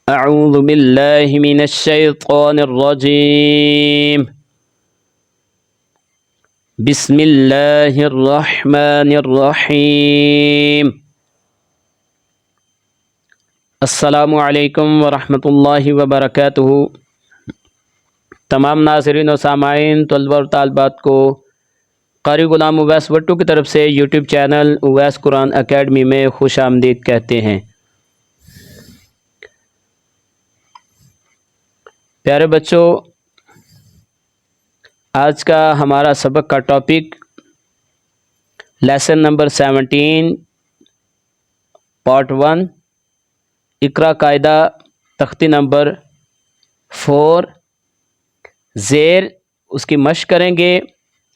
اعوذ باللہ من الشیطان الرجیم بسم اللہ الرحمن الرحیم السلام علیکم ورحمۃ اللہ وبرکاتہ۔ تمام ناظرین و سامعین، طلبہ اور طالبات کو قاری غلام اویس بٹو کی طرف سے یوٹیوب چینل اویس قرآن اکیڈمی میں خوش آمدید کہتے ہیں۔ پیارے بچوں، آج کا ہمارا سبق کا ٹاپک لیسن نمبر 17 پارٹ 1 اقرا قاعدہ تختی نمبر 4 زیر اس کی مشق کریں گے۔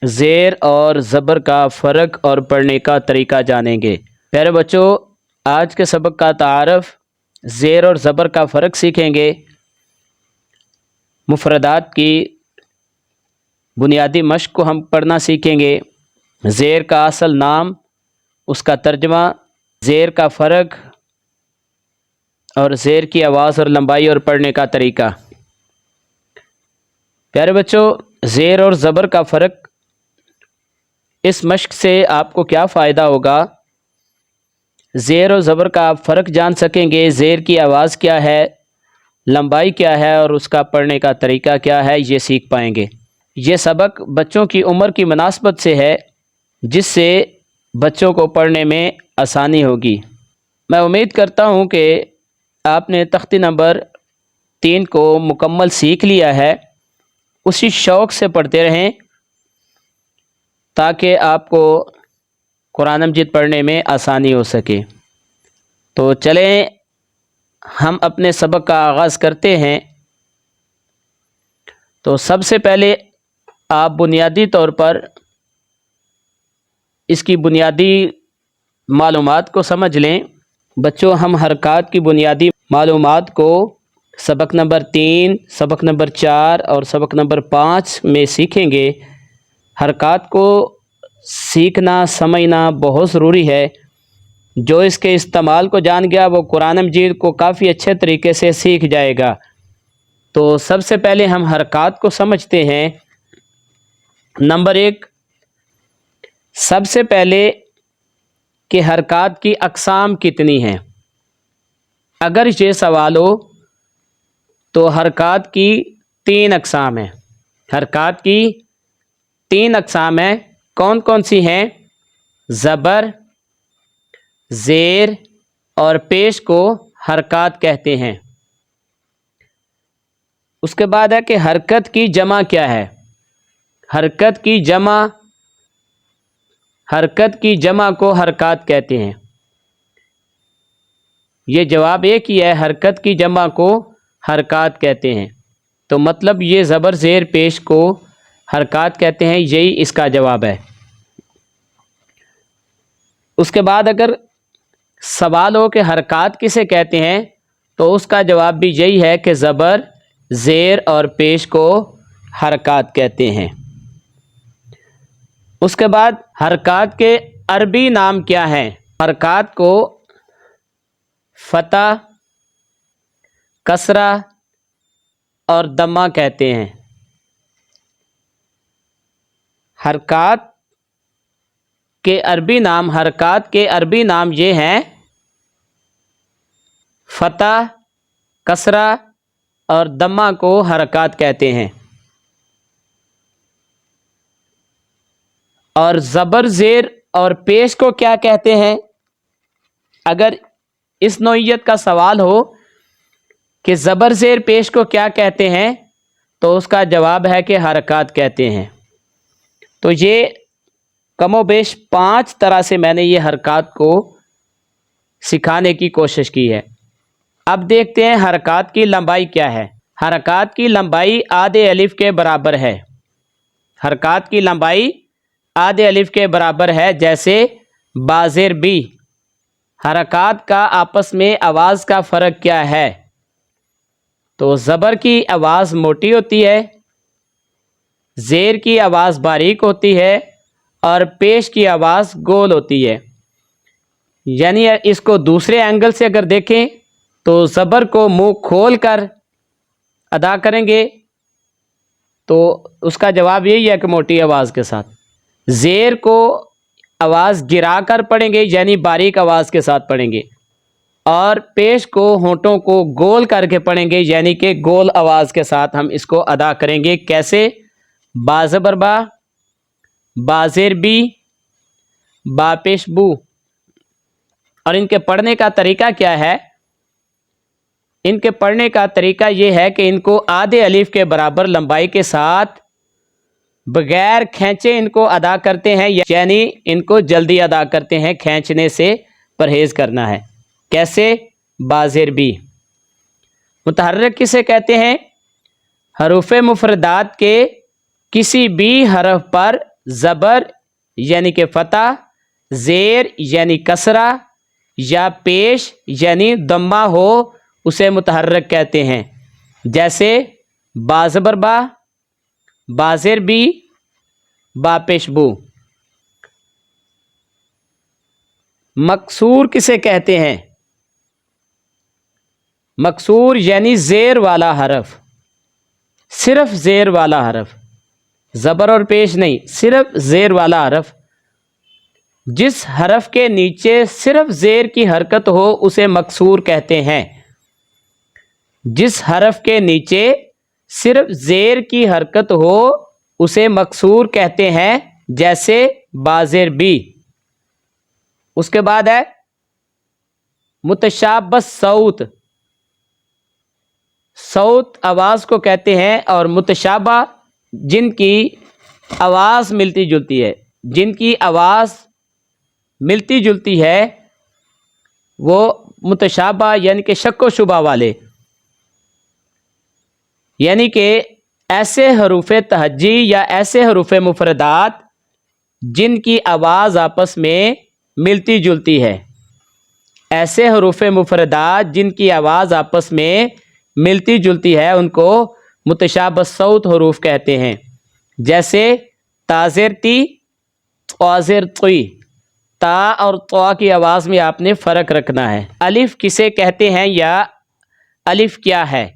زیر اور زبر کا فرق اور پڑھنے کا طریقہ جانیں گے۔ پیارے بچوں، آج کے سبق کا تعارف زیر اور زبر کا فرق سیکھیں گے۔ مفردات کی بنیادی مشق کو ہم پڑھنا سیکھیں گے۔ زیر کا اصل نام، اس کا ترجمہ، زیر کا فرق اور زیر کی آواز اور لمبائی اور پڑھنے کا طریقہ۔ پیارے بچوں، زیر اور زبر کا فرق، اس مشق سے آپ کو کیا فائدہ ہوگا؟ زیر اور زبر کا آپ فرق جان سکیں گے۔ زیر کی آواز کیا ہے، لمبائی کیا ہے اور اس کا پڑھنے کا طریقہ کیا ہے، یہ سیکھ پائیں گے۔ یہ سبق بچوں کی عمر کی مناسبت سے ہے، جس سے بچوں کو پڑھنے میں آسانی ہوگی۔ میں امید کرتا ہوں کہ آپ نے تختی نمبر 3 کو مکمل سیکھ لیا ہے۔ اسی شوق سے پڑھتے رہیں تاکہ آپ کو قرآن مجید پڑھنے میں آسانی ہو سکے۔ تو چلیں ہم اپنے سبق کا آغاز کرتے ہیں۔ تو سب سے پہلے آپ بنیادی طور پر اس کی بنیادی معلومات کو سمجھ لیں۔ بچوں، ہم حرکات کی بنیادی معلومات کو سبق نمبر 3، سبق نمبر 4 اور سبق نمبر 5 میں سیکھیں گے۔ حرکات کو سیکھنا سمجھنا بہت ضروری ہے۔ جو اس کے استعمال کو جان گیا وہ قرآن مجید کو کافی اچھے طریقے سے سیکھ جائے گا۔ تو سب سے پہلے ہم حرکات کو سمجھتے ہیں۔ نمبر 1، سب سے پہلے کہ حرکات کی اقسام کتنی ہیں۔ اگر یہ سوال ہو تو حرکات کی 3 اقسام ہیں۔ حرکات کی 3 اقسام ہیں۔ کون کون سی ہیں؟ زبر، زیر اور پیش کو حرکات کہتے ہیں۔ اس کے بعد ہے کہ حرکت کی جمع کیا ہے۔ حرکت کی جمع کو حرکات کہتے ہیں۔ یہ جواب ایک ہی ہے، حرکت کی جمع کو حرکات کہتے ہیں۔ تو مطلب یہ زبر زیر پیش کو حرکات کہتے ہیں، یہی اس کا جواب ہے۔ اس کے بعد اگر سوال ہو کہ حرکات کسے کہتے ہیں تو اس کا جواب بھی یہی ہے کہ زبر زیر اور پیش کو حرکات کہتے ہیں۔ اس کے بعد حرکات کے عربی نام کیا ہیں؟ حرکات کو فتح، کسرہ اور دمہ کہتے ہیں۔ حرکات کے عربی نام یہ ہیں: فتح، کسرہ اور دمہ کو حرکات کہتے ہیں۔ اور زبر زیر اور پیش کو کیا کہتے ہیں؟ اگر اس نوعیت کا سوال ہو کہ زبر زیر پیش کو کیا کہتے ہیں تو اس کا جواب ہے کہ حرکات کہتے ہیں۔ تو یہ کم و بیش 5 طرح سے میں نے یہ حرکات کو سکھانے کی کوشش کی ہے۔ اب دیکھتے ہیں حرکات کی لمبائی کیا ہے۔ حرکات کی لمبائی آدھے الف کے برابر ہے۔ حرکات کی لمبائی آدھے الف کے برابر ہے، جیسے با زیر بی۔ حرکات کا آپس میں آواز کا فرق کیا ہے؟ تو زبر کی آواز موٹی ہوتی ہے، زیر کی آواز باریک ہوتی ہے اور پیش کی آواز گول ہوتی ہے۔ یعنی اس کو دوسرے اینگل سے اگر دیکھیں تو زبر کو منہ کھول کر ادا کریں گے تو اس کا جواب یہی ہے کہ موٹی آواز کے ساتھ. زیر کو آواز گرا کر پڑھیں گے یعنی باریک آواز کے ساتھ پڑھیں گے، اور پیش کو ہونٹوں کو گول کر کے پڑھیں گے یعنی کہ گول آواز کے ساتھ ہم اس کو ادا کریں گے. کیسے؟ با زبر با، با زیر بی، با پیش بو. اور ان کے پڑھنے کا طریقہ کیا ہے؟ ان کے پڑھنے کا طریقہ یہ ہے کہ ان کو آدھے الف کے برابر لمبائی کے ساتھ بغیر کھینچے ان کو ادا کرتے ہیں، یعنی ان کو جلدی ادا کرتے ہیں، کھینچنے سے پرہیز کرنا ہے. کیسے؟ با زیر بی. متحرک کسے کہتے ہیں؟ حروف مفردات کے کسی بھی حرف پر زبر یعنی کہ فتح، زیر یعنی کسرہ یا پیش یعنی ضمہ ہو اسے متحرک کہتے ہیں. جیسے با زبر با، با زیر بی، با پیش بو. مکسور کسے کہتے ہیں؟ مکسور یعنی زیر والا حرف، صرف زیر والا حرف، زبر اور پیش نہیں، صرف زیر والا حرف. جس حرف کے نیچے صرف زیر کی حرکت ہو اسے مکسور کہتے ہیں. جس حرف کے نیچے صرف زیر کی حرکت ہو اسے مکسور کہتے ہیں. جیسے با زیر بی. اس کے بعد ہے متشابہ صوت. صوت آواز کو کہتے ہیں، اور متشابہ جن کی آواز ملتی جلتی ہے، جن کی آواز ملتی جلتی ہے وہ متشابہ یعنی کہ شک و شبہ والے، یعنی کہ ایسے حروف تہجی یا ایسے حروف مفردات جن کی آواز آپس میں ملتی جلتی ہے. ایسے حروف مفردات جن کی آواز آپس میں ملتی جلتی ہے ان کو متشابہ صوت حروف کہتے ہیں. جیسے تازر تی، قازر طی. تا اور طا کی آواز میں آپ نے فرق رکھنا ہے. الف کسے کہتے ہیں یا الف کیا ہے؟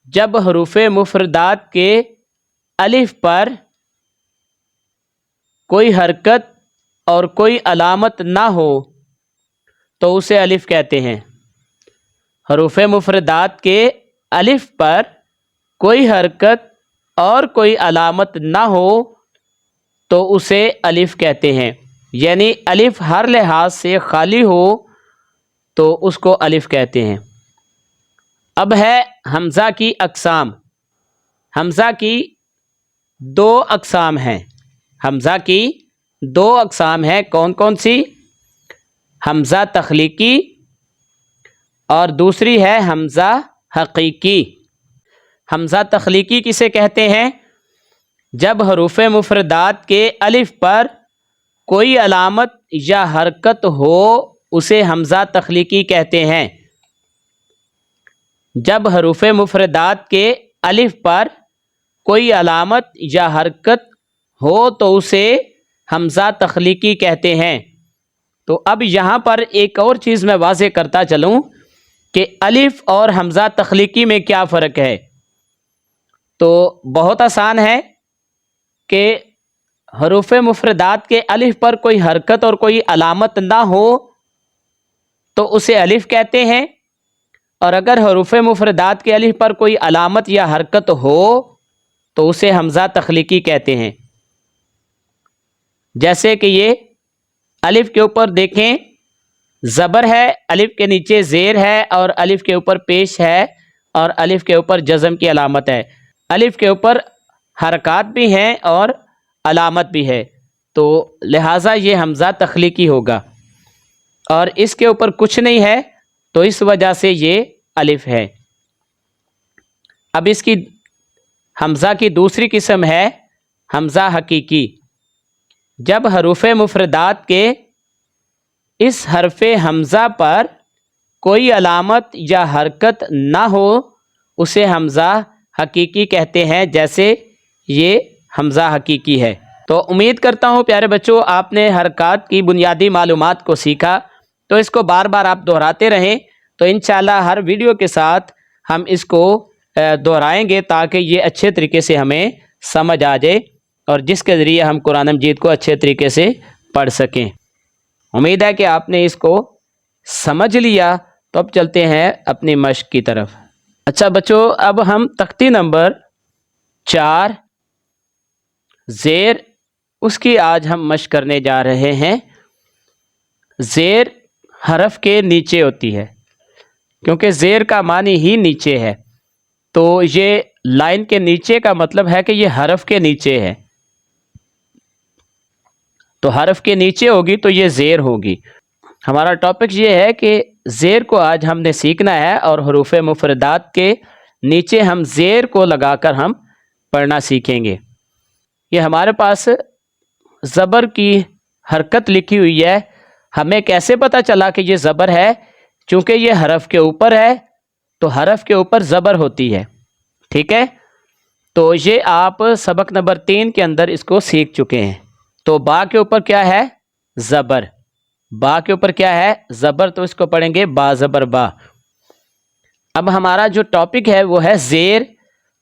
جب حروف مفردات کے الف پر کوئی حرکت اور کوئی علامت نہ ہو تو اسے الف کہتے ہیں. حروف مفردات کے الف پر کوئی حرکت اور کوئی علامت نہ ہو تو اسے الف کہتے ہیں، یعنی الف ہر لحاظ سے خالی ہو تو اس کو الف کہتے ہیں. اب ہے حمزہ کی اقسام. حمزہ کی دو اقسام ہیں. حمزہ کی دو اقسام ہیں. کون کون سی؟ حمزہ تخلیقی اور دوسری ہے حمزہ حقیقی. حمزہ تخلیقی کسے کہتے ہیں؟ جب حروف مفردات کے الف پر کوئی علامت یا حرکت ہو اسے حمزہ تخلیقی کہتے ہیں. جب حروف مفردات کے الف پر کوئی علامت یا حرکت ہو تو اسے حمزہ تخلیقی کہتے ہیں. تو اب یہاں پر ایک اور چیز میں واضح کرتا چلوں کہ الف اور حمزہ تخلیقی میں کیا فرق ہے. تو بہت آسان ہے کہ حروف مفردات کے الف پر کوئی حرکت اور کوئی علامت نہ ہو تو اسے الف کہتے ہیں، اور اگر حروف مفردات کے الف پر کوئی علامت یا حرکت ہو تو اسے حمزہ تخلیقی کہتے ہیں. جیسے کہ یہ الف کے اوپر دیکھیں زبر ہے، الف کے نیچے زیر ہے، اور الف کے اوپر پیش ہے، اور الف کے اوپر جزم کی علامت ہے. الف کے اوپر حرکات بھی ہیں اور علامت بھی ہے، تو لہٰذا یہ حمزہ تخلیقی ہوگا. اور اس کے اوپر کچھ نہیں ہے تو اس وجہ سے یہ الف ہے. اب اس کی حمزہ کی دوسری قسم ہے حمزہ حقیقی. جب حروف مفردات کے اس حرف حمزہ پر کوئی علامت یا حرکت نہ ہو اسے حمزہ حقیقی کہتے ہیں. جیسے یہ حمزہ حقیقی ہے. تو امید کرتا ہوں پیارے بچوں آپ نے حرکات کی بنیادی معلومات کو سیکھا، تو اس کو بار بار آپ دہراتے رہیں تو انشاءاللہ ہر ویڈیو کے ساتھ ہم اس کو دہرائیں گے تاکہ یہ اچھے طریقے سے ہمیں سمجھ آ جائے اور جس کے ذریعے ہم قرآن مجید کو اچھے طریقے سے پڑھ سکیں۔ امید ہے کہ آپ نے اس کو سمجھ لیا، تو اب چلتے ہیں اپنی مشق کی طرف۔ اچھا بچوں، اب ہم تختی نمبر 4 زیر اس کی آج ہم مشق کرنے جا رہے ہیں۔ زیر حرف کے نیچے ہوتی ہے، کیونکہ زیر کا معنی ہی نیچے ہے، تو یہ لائن کے نیچے کا مطلب ہے کہ یہ حرف کے نیچے ہے، تو حرف کے نیچے ہوگی تو یہ زیر ہوگی۔ ہمارا ٹاپک یہ ہے کہ زیر کو آج ہم نے سیکھنا ہے اور حروف مفردات کے نیچے ہم زیر کو لگا کر ہم پڑھنا سیکھیں گے۔ یہ ہمارے پاس زبر کی حرکت لکھی ہوئی ہے، ہمیں کیسے پتہ چلا کہ یہ زبر ہے؟ چونکہ یہ حرف کے اوپر ہے تو حرف کے اوپر زبر ہوتی ہے، ٹھیک ہے؟ تو یہ آپ سبق نمبر 3 کے اندر اس کو سیکھ چکے ہیں۔ تو با کے اوپر کیا ہے؟ زبر۔ با کے اوپر کیا ہے؟ زبر، تو اس کو پڑھیں گے با زبر با۔ اب ہمارا جو ٹاپک ہے وہ ہے زیر،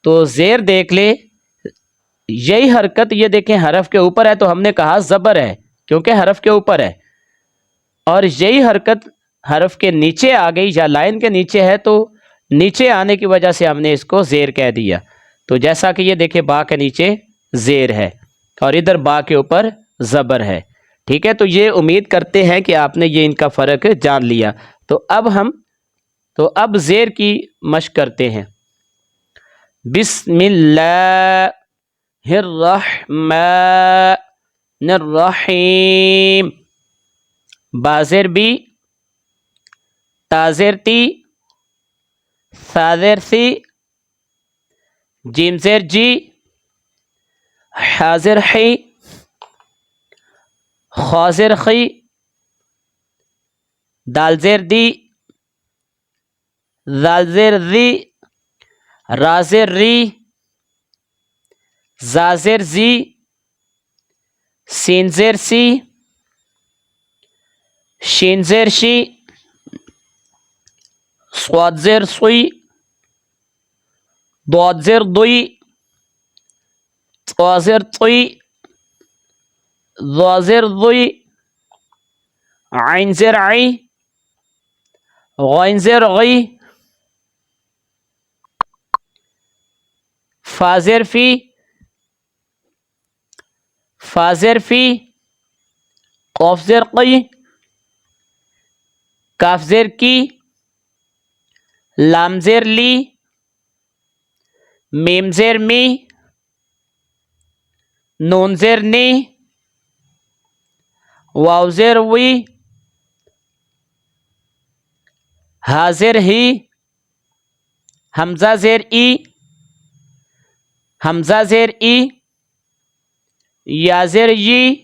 تو زیر دیکھ لیں، یہی حرکت یہ دیکھیں حرف کے اوپر ہے تو ہم نے کہا زبر ہے کیونکہ حرف کے اوپر ہے، اور یہی حرکت حرف کے نیچے آ گئی یا لائن کے نیچے ہے تو نیچے آنے کی وجہ سے ہم نے اس کو زیر کہہ دیا۔ تو جیسا کہ یہ دیکھیں با کے نیچے زیر ہے اور ادھر با کے اوپر زبر ہے، ٹھیک ہے؟ تو یہ امید کرتے ہیں کہ آپ نے یہ ان کا فرق جان لیا۔ تو اب زیر کی مشق کرتے ہیں۔ بسم اللہ الرحمن الرحیم۔ با زیر بی، تا زیر تی، ثا زیر ثی، جیم زیر جی، حا زیر حی، خا زیر خی، دال زیر دی، ذال زیر ذی، را زیر ری، زا زیر زی، سین زیر سی، شین زیر شی، صاد زیر صوی، ضاد زیر ضوی، طا زیر طوی، ظا زیر ضوی، عین زیر عی، غین زیر غی، فا زیر فی، فا زیر فی، قاف زیر قی، کاف زیر کی، لام زیر لی، میم زیر می، نون زیر نی، واو زیر وی، ہا زیر ہی، حمزہ زیر ای، حمزہ زیر ای، یا زیر یی،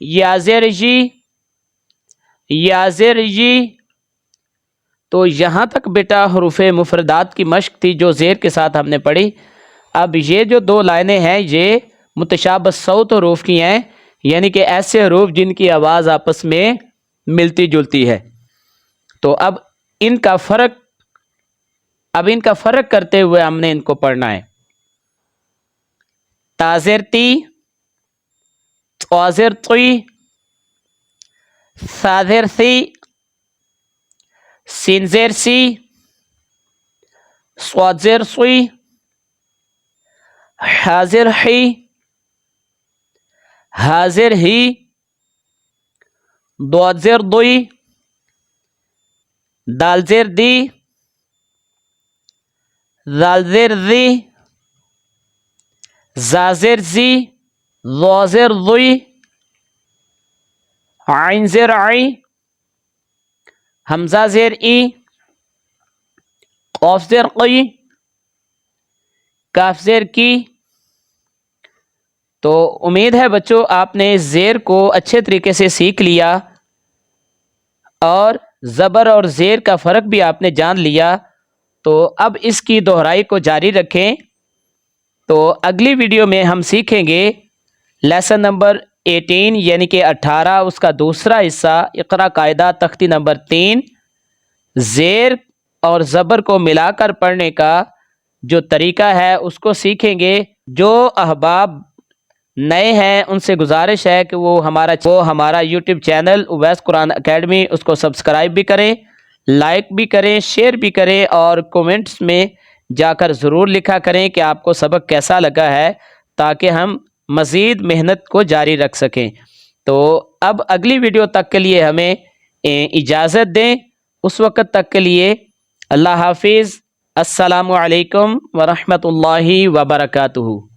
یا زیر یی، یا زیر یی۔ تو یہاں تک بیٹا حروف مفردات کی مشق تھی جو زیر کے ساتھ ہم نے پڑھی۔ اب یہ جو 2 لائنیں ہیں یہ متشابہ صوت حروف کی ہیں، یعنی کہ ایسے حروف جن کی آواز آپس میں ملتی جلتی ہے۔ تو اب ان کا فرق کرتے ہوئے ہم نے ان کو پڑھنا ہے۔ تا زیر تی، طا زیر طوی، ثا زیر ثی، سین زیر سی، صاد زیر صوی، حا زیر حی، ہا زیر ہی، ضاد زیر ضوی، دال زیر دی، ذال زیر ذی، زا زیر زی، ضا زیر ضوی، عین زیر عی، حمزہ زیر ای، قاف زیر قی، کاف زیر کی۔ تو امید ہے بچوں آپ نے زیر کو اچھے طریقے سے سیکھ لیا اور زبر اور زیر کا فرق بھی آپ نے جان لیا۔ تو اب اس کی دہرائی کو جاری رکھیں۔ تو اگلی ویڈیو میں ہم سیکھیں گے لیسن نمبر 18 یعنی کہ 18، اس کا دوسرا حصہ اقرا قاعدہ تختی نمبر 3 زیر اور زبر کو ملا کر پڑھنے کا جو طریقہ ہے اس کو سیکھیں گے۔ جو احباب نئے ہیں ان سے گزارش ہے کہ وہ ہمارا یوٹیوب چینل اویس قرآن اکیڈمی اس کو سبسکرائب بھی کریں، لائک بھی کریں، شیئر بھی کریں، اور کومنٹس میں جا کر ضرور لکھا کریں کہ آپ کو سبق کیسا لگا ہے، تاکہ ہم مزید محنت کو جاری رکھ سکیں۔ تو اب اگلی ویڈیو تک کے لیے ہمیں اجازت دیں، اس وقت تک کے لیے اللہ حافظ۔ السلام علیکم ورحمۃ اللہ وبرکاتہ۔